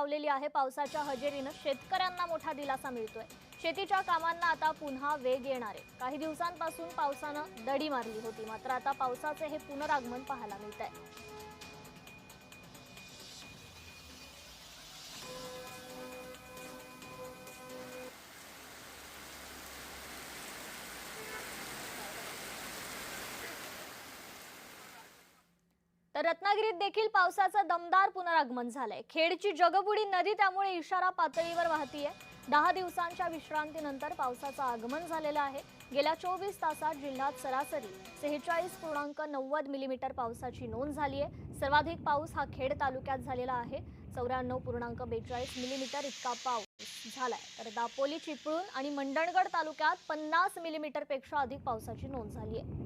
लावलेली आहे। पावसाच्या हजेरीने शेतकऱ्यांना मोठा दिलासा मिळतोय। शेतीच्या कामांना आता पुन्हा वेग येणार आहे। काही दिवसांपासून पावसाने दडी मारली होती, मात्र आता पावसाचे हे पुनरागमन पाहायला मिळतंय। तर रत्नागिरीत देखील पावसाचं दमदार पुनरागमन झालंय। खेडची जगबुडी नदी त्यामुळे इशारा पातळीवर वाहतीये। 10 दिवसांच्या विश्रांतीनंतर पावसाचं आगमन झालेलं आहे। गेल्या 24 तासात जिल्ह्यात सरासरी 46.90 मिलीमीटर पावसाची नोंद झाली आहे। सर्वाधिक पाऊस हा खेड तालुक्यात झालेला आहे। 94.42 मिलीमीटर इतका पाऊस झालाय। तर दापोली, चिपळूण आणि मंडणगड तालुक्यात 50 मिलीमीटर पेक्षा अधिक पावसाची नोंद झाली आहे।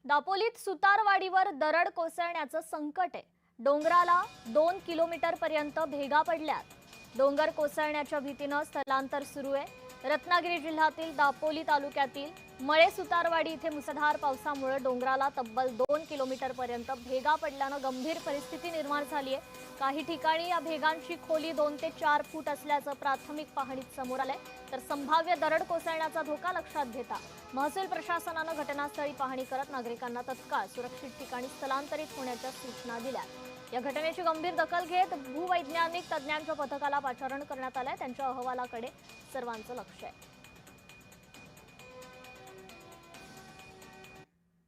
दापोलीत सुतारवाडीवर दरड कोसळण्याचं संकट आहे। डोंगराला 2 किलोमीटर पर्यंत भेगा पडल्यात। डोंगर कोसळण्याच्या भीतीने स्थलांतर सुरू आहे। रत्नागिरी जिल्ह्यातील दापोली तालुक्यातील मळे सुतारवाडी इथे मुसळधार पावसामुळे डोंगराला तब्बल 2 किलोमीटर पर्यंत भेगा पडल्याने गंभीर परिस्थिती निर्माण झाली आहे। काही ठिकाणी या भेगांची खोली 2 ते 4 फूट असल्याचं प्राथमिक पाहणीत समोर आलंय। तर संभाव्य दरड कोसळण्याचा धोका लक्षात घेता महसूल प्रशासनाने घटनास्थळी पाहणी करत नागरिकांना तत्काळ सुरक्षित ठिकाणी स्थलांतरित होण्याच्या सूचना दिल्या। या घटनेची गंभीर दखल घेत भूवैज्ञानिक तज्ञांच्या पथकाला पाचारण करण्यात आलंय। त्यांच्या अहवालाकडे सर्वांचं लक्ष आहे।